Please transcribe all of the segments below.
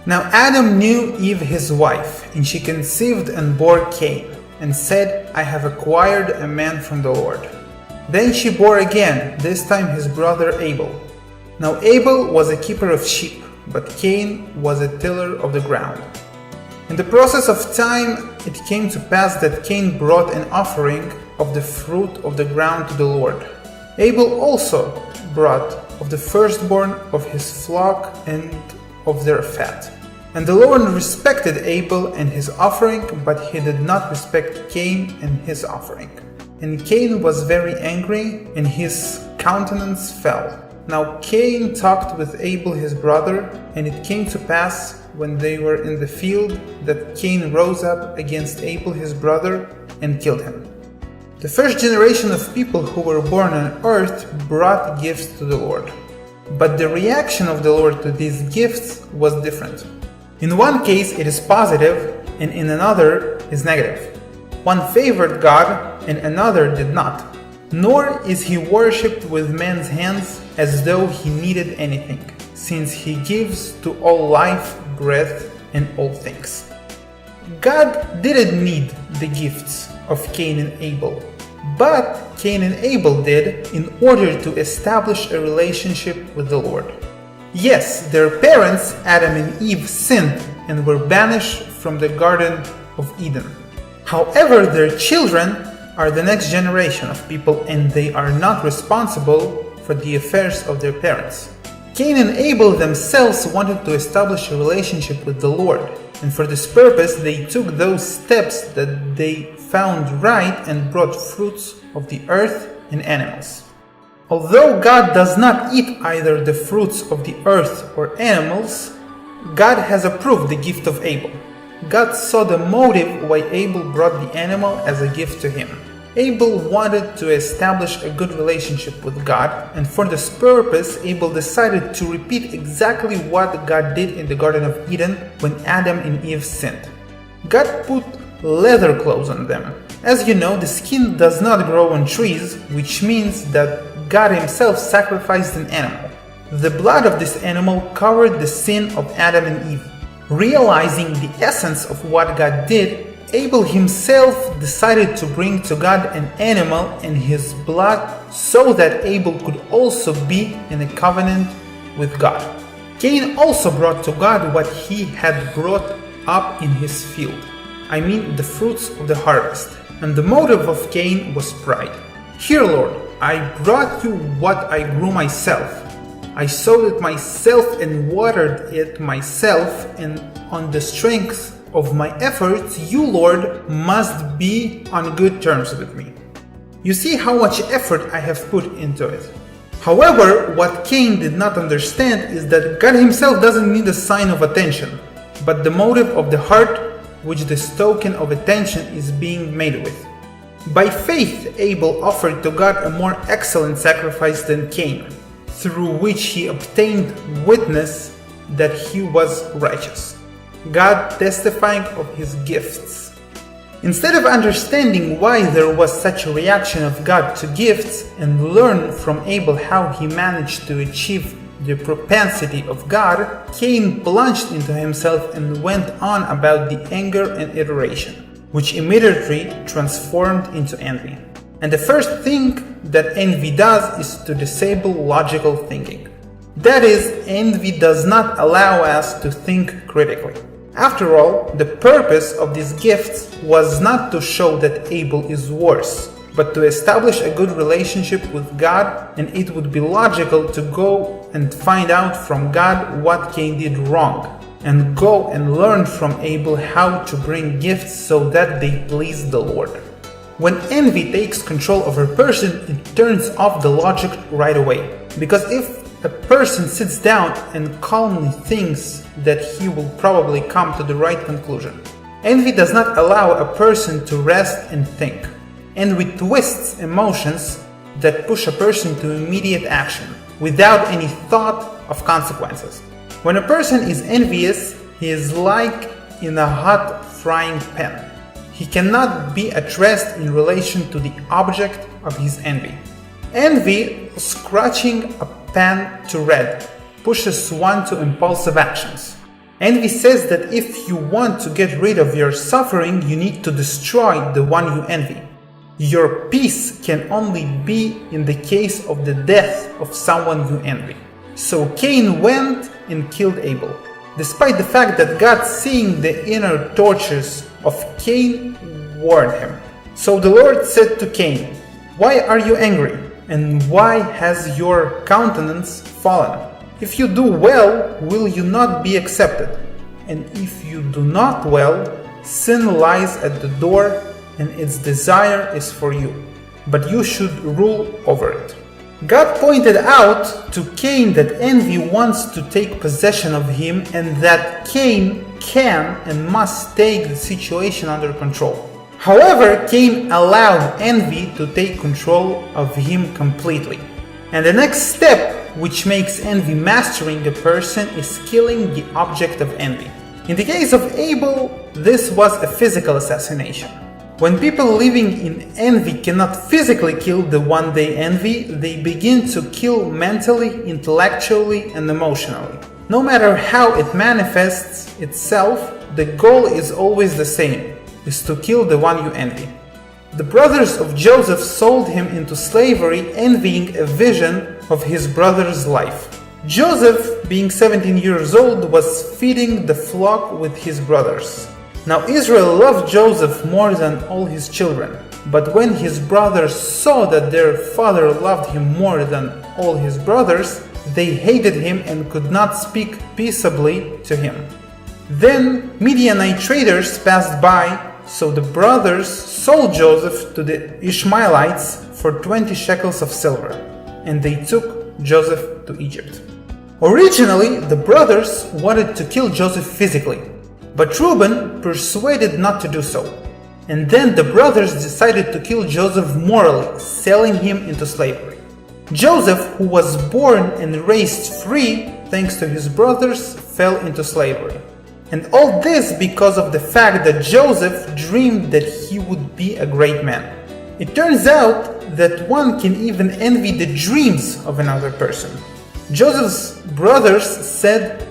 Now Adam knew Eve his wife, and she conceived and bore Cain, and said, I have acquired a man from the Lord. Then she bore again, this time his brother Abel. Now Abel was a keeper of sheep, but Cain was a tiller of the ground. In the process of time, it came to pass that Cain brought an offering of the fruit of the ground to the Lord. Abel also brought of the firstborn of his flock and of their fat. And the Lord respected Abel and his offering, but he did not respect Cain and his offering. And Cain was very angry, and his countenance fell. Now Cain talked with Abel his brother, and it came to pass, when they were in the field, that Cain rose up against Abel his brother and killed him. The first generation of people who were born on earth brought gifts to the Lord. But the reaction of the Lord to these gifts was different. In one case it is positive, and in another is negative. One favored God and another did not. Nor is he worshipped with man's hands as though he needed anything, since he gives to all life, breath, and all things. God didn't need the gifts of Cain and Abel, but Cain and Abel did in order to establish a relationship with the Lord. Yes, their parents, Adam and Eve, sinned and were banished from the Garden of Eden. However, their children are the next generation of people, and they are not responsible for the affairs of their parents. Cain and Abel themselves wanted to establish a relationship with the Lord, and for this purpose they took those steps that they found right and brought fruits of the earth and animals. Although God does not eat either the fruits of the earth or animals, God has approved the gift of Abel. God saw the motive why Abel brought the animal as a gift to him. Abel wanted to establish a good relationship with God, and for this purpose Abel decided to repeat exactly what God did in the Garden of Eden when Adam and Eve sinned. God put leather clothes on them. As you know, the skin does not grow on trees, which means that God himself sacrificed an animal. The blood of this animal covered the sin of Adam and Eve. Realizing the essence of what God did, Abel himself decided to bring to God an animal and his blood so that Abel could also be in a covenant with God. Cain also brought to God what he had brought up in his field, I mean the fruits of the harvest. And the motive of Cain was pride. Here, Lord, I brought you what I grew myself. I sowed it myself and watered it myself, and on the strength of my efforts, you, Lord, must be on good terms with me. You see how much effort I have put into it. However, what Cain did not understand is that God himself doesn't need a sign of attention, but the motive of the heart which this token of attention is being made with. By faith, Abel offered to God a more excellent sacrifice than Cain, through which he obtained witness that he was righteous, God testifying of his gifts. Instead of understanding why there was such a reaction of God to gifts and learn from Abel how he managed to achieve the propensity of God, Cain plunged into himself and went on about the anger and iteration, which immediately transformed into envy. And the first thing that envy does is to disable logical thinking. That is, envy does not allow us to think critically. After all, the purpose of these gifts was not to show that Abel is worse, but to establish a good relationship with God, and it would be logical to go and find out from God what Cain did wrong, and go and learn from Abel how to bring gifts so that they please the Lord. When envy takes control of a person, it turns off the logic right away. Because if a person sits down and calmly thinks that he will probably come to the right conclusion. Envy does not allow a person to rest and think. Envy twists emotions that push a person to immediate action without any thought of consequences. When a person is envious, he is like in a hot frying pan. He cannot be at rest in relation to the object of his envy. Envy, scratching a pan to red, pushes one to impulsive actions. Envy says that if you want to get rid of your suffering, you need to destroy the one you envy. Your peace can only be in the case of the death of someone you envy. So Cain went and killed Abel, despite the fact that God, seeing the inner tortures of Cain, warned him. So the Lord said to Cain, "Why are you angry? And why has your countenance fallen? If you do well, will you not be accepted? And if you do not well, sin lies at the door, and its desire is for you, but you should rule over it." God pointed out to Cain that envy wants to take possession of him and that Cain can and must take the situation under control. However, Cain allowed envy to take control of him completely. And the next step, which makes envy mastering a person, is killing the object of envy. In the case of Abel, this was a physical assassination. When people living in envy cannot physically kill the one they envy, they begin to kill mentally, intellectually, and emotionally. No matter how it manifests itself, the goal is always the same, is to kill the one you envy. The brothers of Joseph sold him into slavery, envying a vision of his brother's life. Joseph, being 17 years old, was feeding the flock with his brothers. Now Israel loved Joseph more than all his children, but when his brothers saw that their father loved him more than all his brothers, they hated him and could not speak peaceably to him. Then Midianite traders passed by, so the brothers sold Joseph to the Ishmaelites for 20 shekels of silver, and they took Joseph to Egypt. Originally, the brothers wanted to kill Joseph physically, but Reuben persuaded not to do so. And then the brothers decided to kill Joseph morally, selling him into slavery. Joseph, who was born and raised free thanks to his brothers, fell into slavery. And all this because of the fact that Joseph dreamed that he would be a great man. It turns out that one can even envy the dreams of another person. Joseph's brothers said,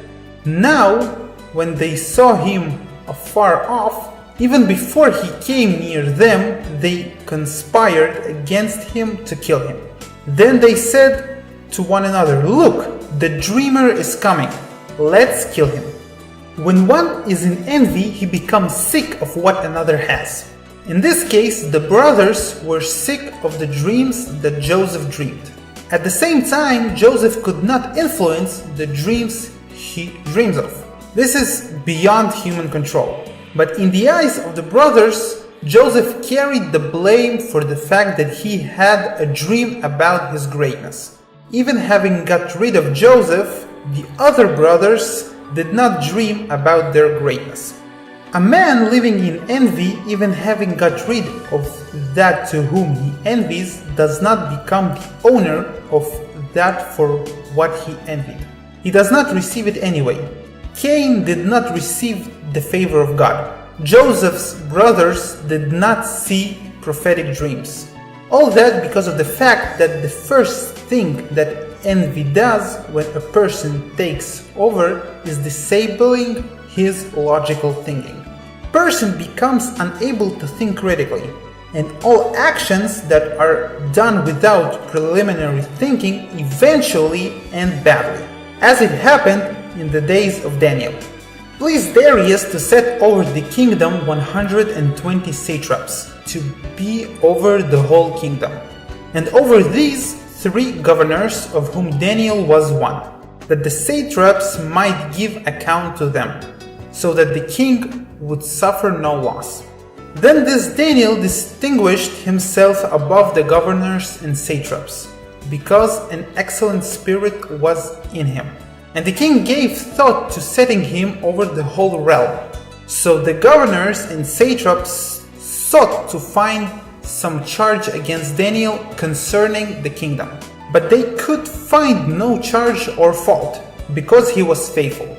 now when they saw him afar off, even before he came near them, they conspired against him to kill him. Then they said to one another, look, the dreamer is coming, let's kill him. When one is in envy, he becomes sick of what another has. In this case, the brothers were sick of the dreams that Joseph dreamed. At the same time, Joseph could not influence the dreams he dreams of. This is beyond human control. But in the eyes of the brothers, Joseph carried the blame for the fact that he had a dream about his greatness. Even having got rid of Joseph, the other brothers did not dream about their greatness. A man living in envy, even having got rid of that to whom he envies, does not become the owner of that for what he envied. He does not receive it anyway. Cain did not receive the favor of God. Joseph's brothers did not see prophetic dreams. All that because of the fact that the first thing that envy does when a person takes over is disabling his logical thinking. Person becomes unable to think critically, and all actions that are done without preliminary thinking eventually end badly, as it happened in the days of Daniel. Pleased Darius to set over the kingdom 120 satraps, to be over the whole kingdom, and over these 3 governors, of whom Daniel was one, that the satraps might give account to them, so that the king would suffer no loss. Then this Daniel distinguished himself above the governors and satraps, because an excellent spirit was in him. And the king gave thought to setting him over the whole realm. So the governors and satraps sought to find some charge against Daniel concerning the kingdom. But they could find no charge or fault, because he was faithful.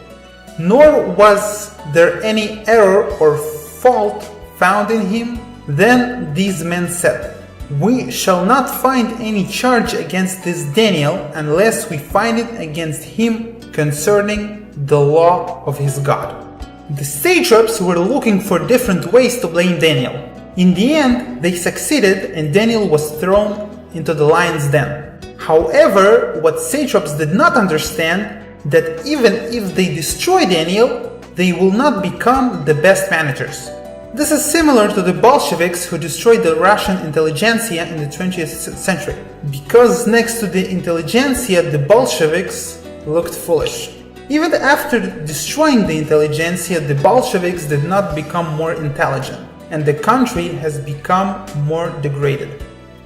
Nor was there any error or fault found in him. Then these men said, we shall not find any charge against this Daniel unless we find it against him concerning the law of his God. The satraps were looking for different ways to blame Daniel. In the end, they succeeded and Daniel was thrown into the lion's den. However, what satraps did not understand that even if they destroy Daniel, they will not become the best managers. This is similar to the Bolsheviks who destroyed the Russian intelligentsia in the 20th century. Because next to the intelligentsia, the Bolsheviks looked foolish. Even after destroying the intelligentsia, the Bolsheviks did not become more intelligent, and the country has become more degraded,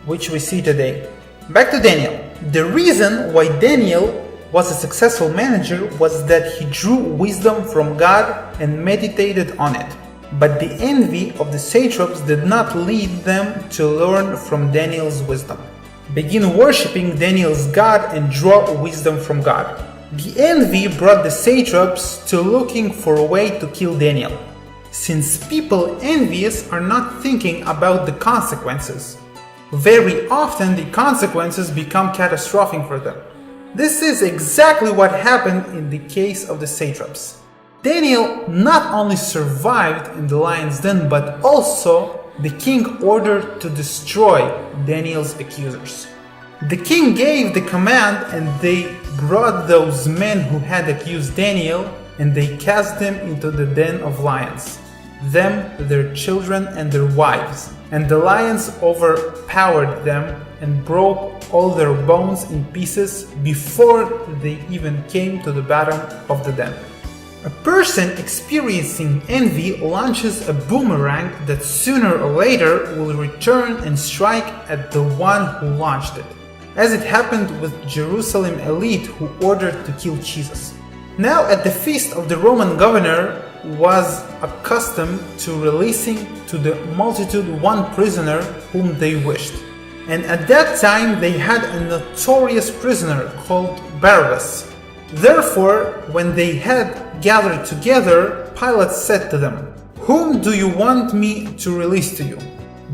which we see today. Back to Daniel. The reason why Daniel was a successful manager was that he drew wisdom from God and meditated on it. But the envy of the satraps did not lead them to learn from Daniel's wisdom. Begin worshipping Daniel's God and draw wisdom from God. The envy brought the satraps to looking for a way to kill Daniel. Since people envious are not thinking about the consequences, very often the consequences become catastrophic for them. This is exactly what happened in the case of the satraps. Daniel not only survived in the lion's den, but also the king ordered to destroy Daniel's accusers. The king gave the command and they brought those men who had accused Daniel and they cast them into the den of lions, them, their children and their wives. And the lions overpowered them and broke all their bones in pieces before they even came to the bottom of the den. A person experiencing envy launches a boomerang that sooner or later will return and strike at the one who launched it, as it happened with Jerusalem elite who ordered to kill Jesus. Now at the feast of the Roman governor was accustomed to releasing to the multitude one prisoner whom they wished. And at that time they had a notorious prisoner called Barabbas. Therefore, when they had gathered together, Pilate said to them, "Whom do you want me to release to you,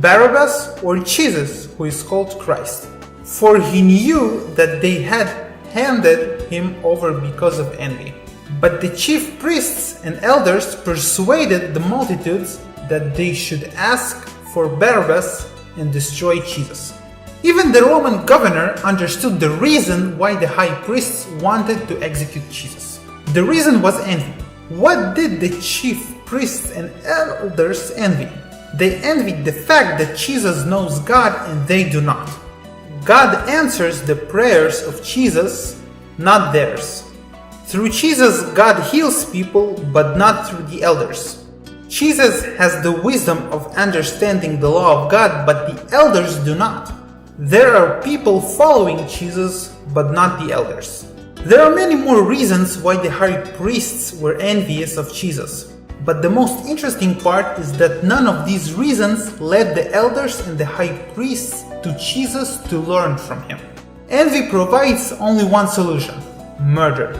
Barabbas or Jesus, who is called Christ?" For he knew that they had handed him over because of envy. But the chief priests and elders persuaded the multitudes that they should ask for Barabbas and destroy Jesus. Even the Roman governor understood the reason why the high priests wanted to execute Jesus. The reason was envy. What did the chief priests and elders envy? They envied the fact that Jesus knows God and they do not. God answers the prayers of Jesus, not theirs. Through Jesus, God heals people, but not through the elders. Jesus has the wisdom of understanding the law of God, but the elders do not. There are people following Jesus, but not the elders. There are many more reasons why the high priests were envious of Jesus. But the most interesting part is that none of these reasons led the elders and the high priests to Jesus to learn from him. Envy provides only one solution: murder.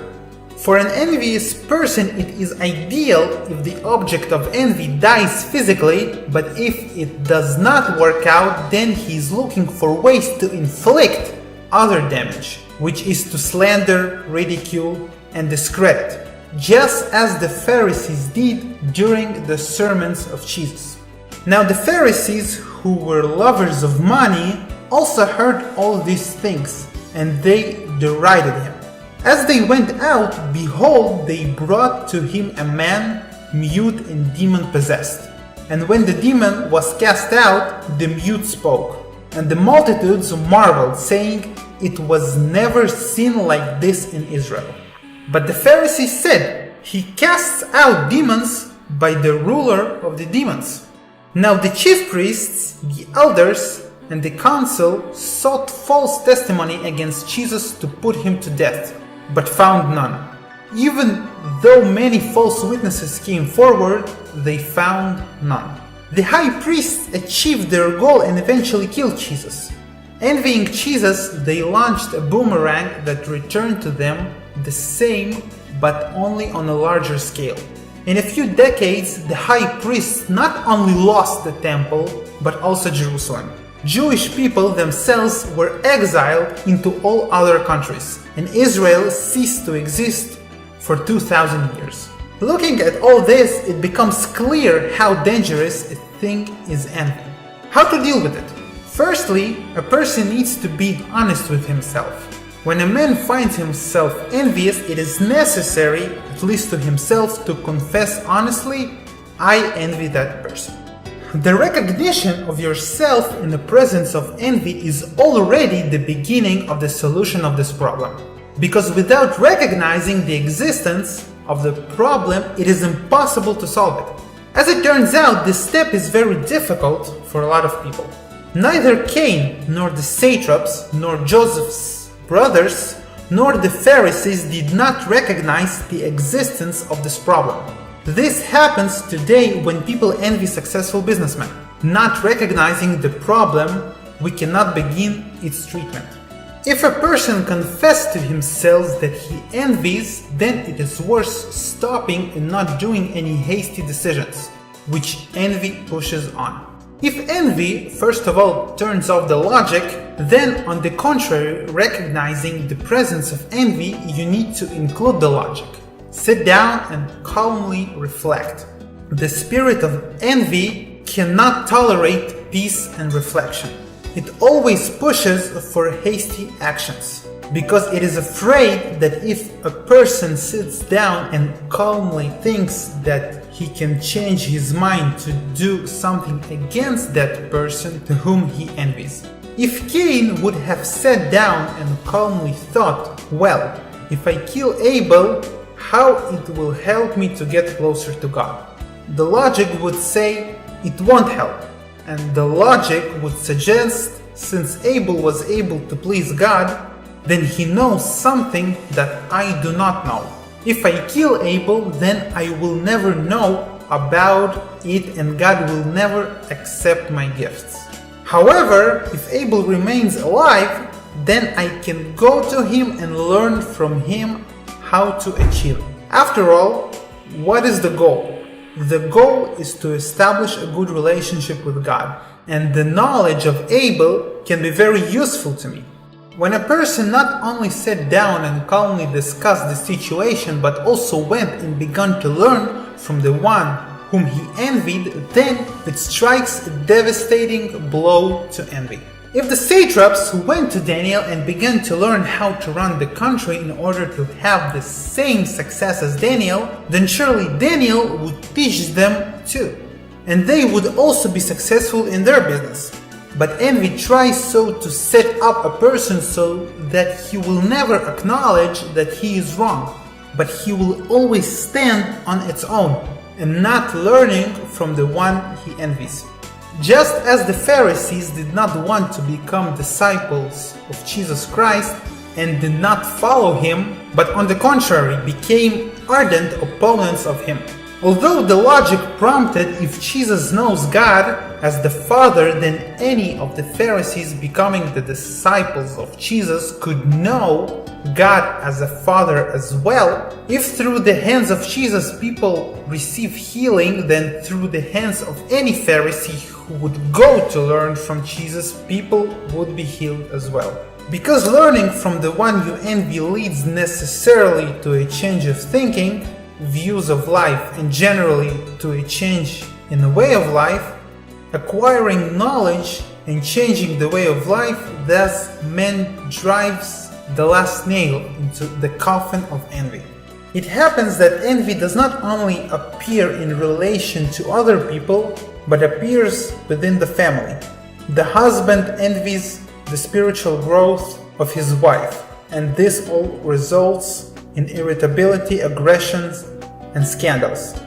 For an envious person, it is ideal if the object of envy dies physically, but if it does not work out, then he is looking for ways to inflict other damage, which is to slander, ridicule, and discredit, just as the Pharisees did during the sermons of Jesus. Now the Pharisees, who were lovers of money, also heard all these things, and they derided him. As they went out, behold, they brought to him a man mute and demon-possessed. And when the demon was cast out, the mute spoke. And the multitudes marveled, saying, "It was never seen like this in Israel." But the Pharisees said, "He casts out demons by the ruler of the demons." Now the chief priests, the elders, and the council sought false testimony against Jesus to put him to death, but found none. Even though many false witnesses came forward, they found none. The high priests achieved their goal and eventually killed Jesus. Envying Jesus, they launched a boomerang that returned to them the same, but only on a larger scale. In a few decades, the high priests not only lost the temple, but also Jerusalem. Jewish people themselves were exiled into all other countries, and Israel ceased to exist for 2000 years. Looking at all this, it becomes clear how dangerous a thing is envy. How to deal with it? Firstly, a person needs to be honest with himself. When a man finds himself envious, it is necessary, at least to himself, to confess honestly, I envy that person. The recognition of yourself in the presence of envy is already the beginning of the solution of this problem. Because without recognizing the existence of the problem, it is impossible to solve it. As it turns out, this step is very difficult for a lot of people. Neither Cain, nor the satraps, nor Joseph's brothers, nor the Pharisees did not recognize the existence of this problem. This happens today when people envy successful businessmen. Not recognizing the problem, we cannot begin its treatment. If a person confesses to himself that he envies, then it is worth stopping and not doing any hasty decisions, which envy pushes on. If envy, first of all, turns off the logic, then on the contrary, recognizing the presence of envy, you need to include the logic. Sit down and calmly reflect. The spirit of envy cannot tolerate peace and reflection. It always pushes for hasty actions, because it is afraid that if a person sits down and calmly thinks that he can change his mind to do something against that person to whom he envies. If Cain would have sat down and calmly thought, well, if I kill Abel, how it will help me to get closer to God? The logic would say it won't help, and the logic would suggest since Abel was able to please God, then he knows something that I do not know. If I kill Abel, then I will never know about it and God will never accept my gifts. However, if Abel remains alive, then I can go to him and learn from him how to achieve. After all, what is the goal? The goal is to establish a good relationship with God, and the knowledge of Abel can be very useful to me. When a person not only sat down and calmly discussed the situation, but also went and began to learn from the one whom he envied, then it strikes a devastating blow to envy. If the satraps who went to Daniel and began to learn how to run the country in order to have the same success as Daniel, then surely Daniel would teach them too, and they would also be successful in their business. But envy tries so to set up a person so that he will never acknowledge that he is wrong, but he will always stand on its own and not learning from the one he envies. Just as the Pharisees did not want to become disciples of Jesus Christ and did not follow him, but on the contrary became ardent opponents of him. Although the logic prompted if Jesus knows God as the Father, then any of the Pharisees becoming the disciples of Jesus could know God as a Father as well. If through the hands of Jesus people receive healing, then through the hands of any Pharisee who would go to learn from Jesus, people would be healed as well. Because learning from the one you envy leads necessarily to a change of thinking, views of life, and generally to a change in the way of life, acquiring knowledge and changing the way of life, thus man drives the last nail into the coffin of envy. It happens that envy does not only appear in relation to other people, but appears within the family. The husband envies the spiritual growth of his wife, and this all results in irritability, aggressions, and scandals.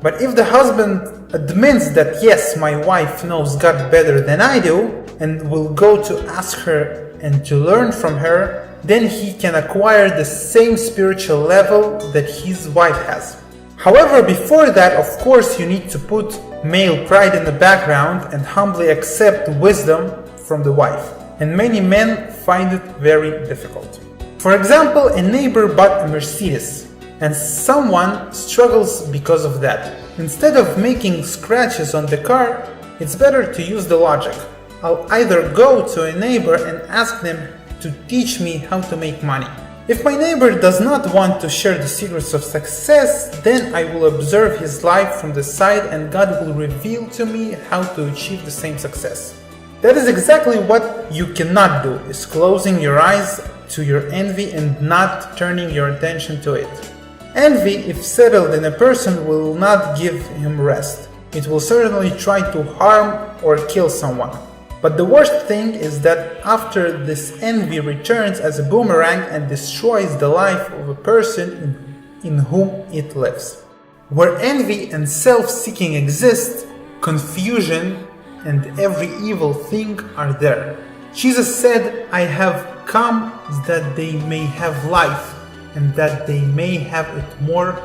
But if the husband admits that yes, my wife knows God better than I do, and will go to ask her and to learn from her, then he can acquire the same spiritual level that his wife has. However, before that, of course, you need to put male pride in the background and humbly accept wisdom from the wife. And many men find it very difficult. For example, a neighbor bought a Mercedes, and someone struggles because of that. Instead of making scratches on the car, it's better to use the logic. I'll either go to a neighbor and ask them to teach me how to make money, If my neighbor does not want to share the secrets of success, then I will observe his life from the side and God will reveal to me how to achieve the same success. That is exactly what you cannot do, is closing your eyes to your envy and not turning your attention to it. Envy, if settled in a person, will not give him rest. It will certainly try to harm or kill someone. But the worst thing is that after this envy returns as a boomerang and destroys the life of a person in whom it lives. Where envy and self-seeking exist, confusion and every evil thing are there. Jesus said, I have come that they may have life and that they may have it more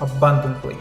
abundantly.